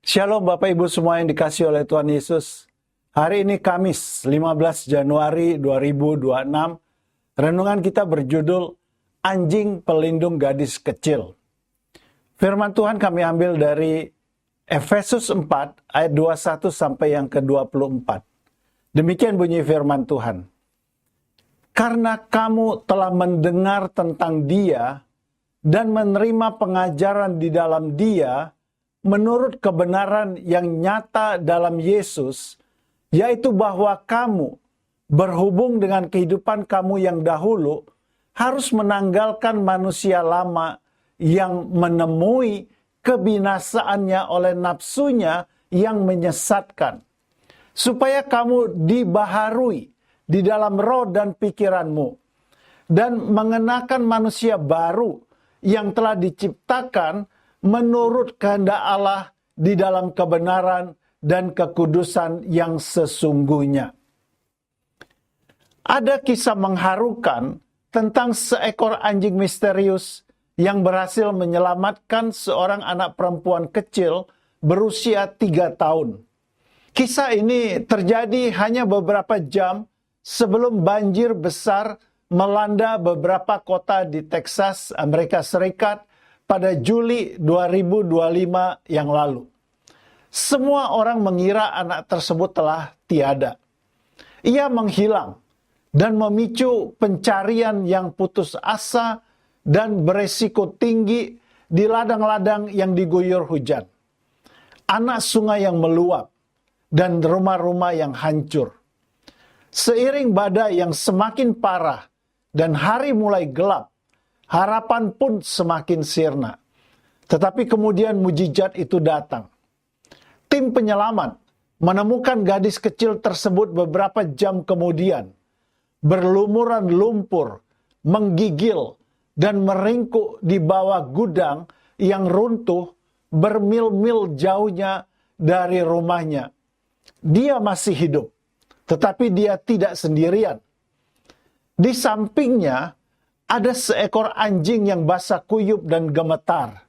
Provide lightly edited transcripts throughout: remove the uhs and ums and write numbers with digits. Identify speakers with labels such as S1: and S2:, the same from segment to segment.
S1: Shalom Bapak Ibu semua yang dikasihi oleh Tuhan Yesus. Hari ini Kamis 15 Januari 2026. Renungan kita berjudul Anjing Pelindung Gadis Kecil. Firman Tuhan kami ambil dari Efesus 4 ayat 21 sampai yang ke-24. Demikian bunyi firman Tuhan. Karena kamu telah mendengar tentang Dia dan menerima pengajaran di dalam Dia, menurut kebenaran yang nyata dalam Yesus, yaitu bahwa kamu berhubung dengan kehidupan kamu yang dahulu, harus menanggalkan manusia lama yang menemui kebinasaannya oleh nafsunya yang menyesatkan, supaya kamu dibaharui di dalam roh dan pikiranmu, dan mengenakan manusia baru yang telah diciptakan menurut kehendak Allah di dalam kebenaran dan kekudusan yang sesungguhnya. Ada kisah mengharukan tentang seekor anjing misterius yang berhasil menyelamatkan seorang anak perempuan kecil berusia 3 tahun. Kisah ini terjadi hanya beberapa jam sebelum banjir besar melanda beberapa kota di Texas, Amerika Serikat pada Juli 2025 yang lalu. Semua orang mengira anak tersebut telah tiada. Ia menghilang dan memicu pencarian yang putus asa dan beresiko tinggi di ladang-ladang yang diguyur hujan. Anak sungai yang meluap dan rumah-rumah yang hancur. Seiring badai yang semakin parah dan hari mulai gelap, harapan pun semakin sirna. Tetapi kemudian mujizat itu datang. Tim penyelamat menemukan gadis kecil tersebut beberapa jam kemudian, berlumuran lumpur, menggigil, dan meringkuk di bawah gudang yang runtuh bermil-mil jauhnya dari rumahnya. Dia masih hidup, tetapi dia tidak sendirian. Di sampingnya ada seekor anjing yang basah kuyup dan gemetar.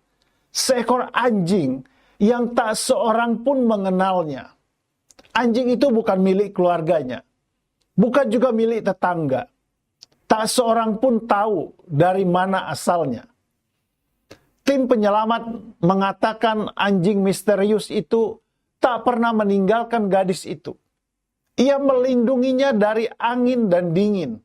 S1: Seekor anjing yang tak seorang pun mengenalnya. Anjing itu bukan milik keluarganya. Bukan juga milik tetangga. Tak seorang pun tahu dari mana asalnya. Tim penyelamat mengatakan anjing misterius itu tak pernah meninggalkan gadis itu. Ia melindunginya dari angin dan dingin.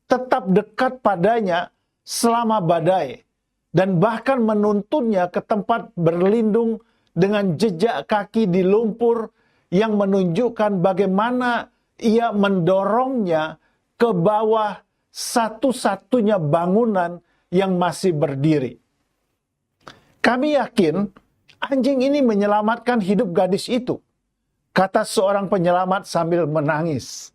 S1: Tetap dekat padanya selama badai, dan bahkan menuntunnya ke tempat berlindung dengan jejak kaki di lumpur yang menunjukkan bagaimana ia mendorongnya ke bawah satu-satunya bangunan yang masih berdiri. Kami yakin anjing ini menyelamatkan hidup gadis itu, kata seorang penyelamat sambil menangis.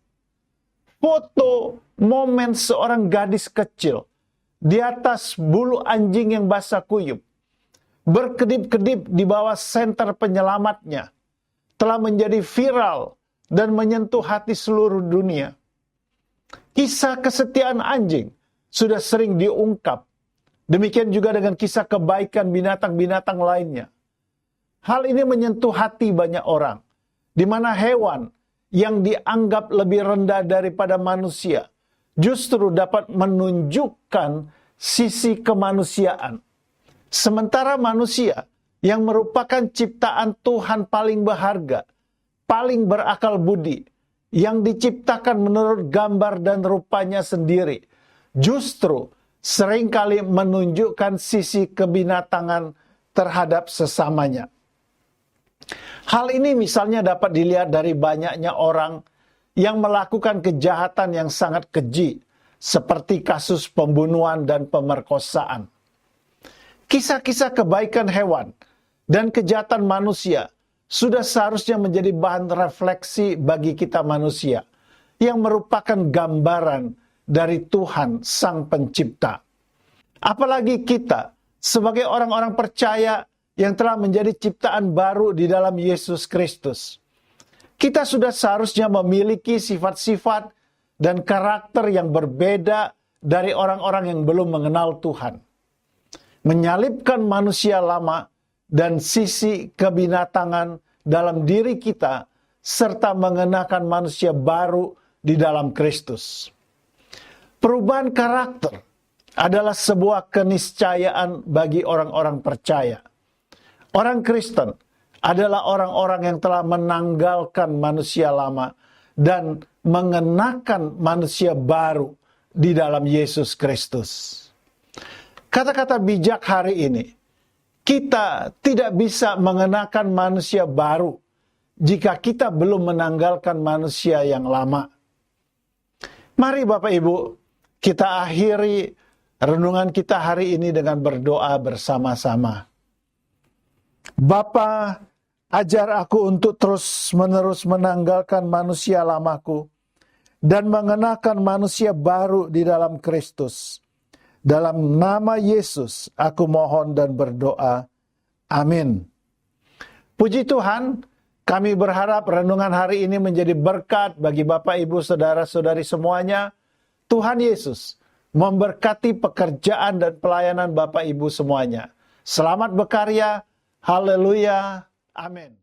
S1: Foto momen seorang gadis kecil di atas bulu anjing yang basah kuyup, berkedip-kedip di bawah senter penyelamatnya, telah menjadi viral dan menyentuh hati seluruh dunia. Kisah kesetiaan anjing sudah sering diungkap. Demikian juga dengan kisah kebaikan binatang-binatang lainnya. Hal ini menyentuh hati banyak orang, di mana hewan yang dianggap lebih rendah daripada manusia justru dapat menunjukkan sisi kemanusiaan. Sementara manusia yang merupakan ciptaan Tuhan paling berharga, paling berakal budi, yang diciptakan menurut gambar dan rupanya sendiri, justru seringkali menunjukkan sisi kebinatangan terhadap sesamanya. Hal ini misalnya dapat dilihat dari banyaknya orang yang melakukan kejahatan yang sangat keji, seperti kasus pembunuhan dan pemerkosaan. Kisah-kisah kebaikan hewan dan kejahatan manusia sudah seharusnya menjadi bahan refleksi bagi kita manusia, yang merupakan gambaran dari Tuhan Sang Pencipta. Apalagi kita, sebagai orang-orang percaya yang telah menjadi ciptaan baru di dalam Yesus Kristus. Kita sudah seharusnya memiliki sifat-sifat dan karakter yang berbeda dari orang-orang yang belum mengenal Tuhan. Menyalibkan manusia lama dan sisi kebinatangan dalam diri kita, serta mengenakan manusia baru di dalam Kristus. Perubahan karakter adalah sebuah keniscayaan bagi orang-orang percaya. Orang Kristen adalah orang-orang yang telah menanggalkan manusia lama dan mengenakan manusia baru di dalam Yesus Kristus. Kata-kata bijak hari ini, kita tidak bisa mengenakan manusia baru jika kita belum menanggalkan manusia yang lama. Mari Bapak Ibu, kita akhiri renungan kita hari ini dengan berdoa bersama-sama. Bapa, ajar aku untuk terus-menerus menanggalkan manusia lamaku dan mengenakan manusia baru di dalam Kristus. Dalam nama Yesus, aku mohon dan berdoa. Amin. Puji Tuhan, kami berharap renungan hari ini menjadi berkat bagi Bapak, Ibu, Saudara-saudari semuanya. Tuhan Yesus memberkati pekerjaan dan pelayanan Bapak, Ibu semuanya. Selamat berkarya. Haleluya. Amin.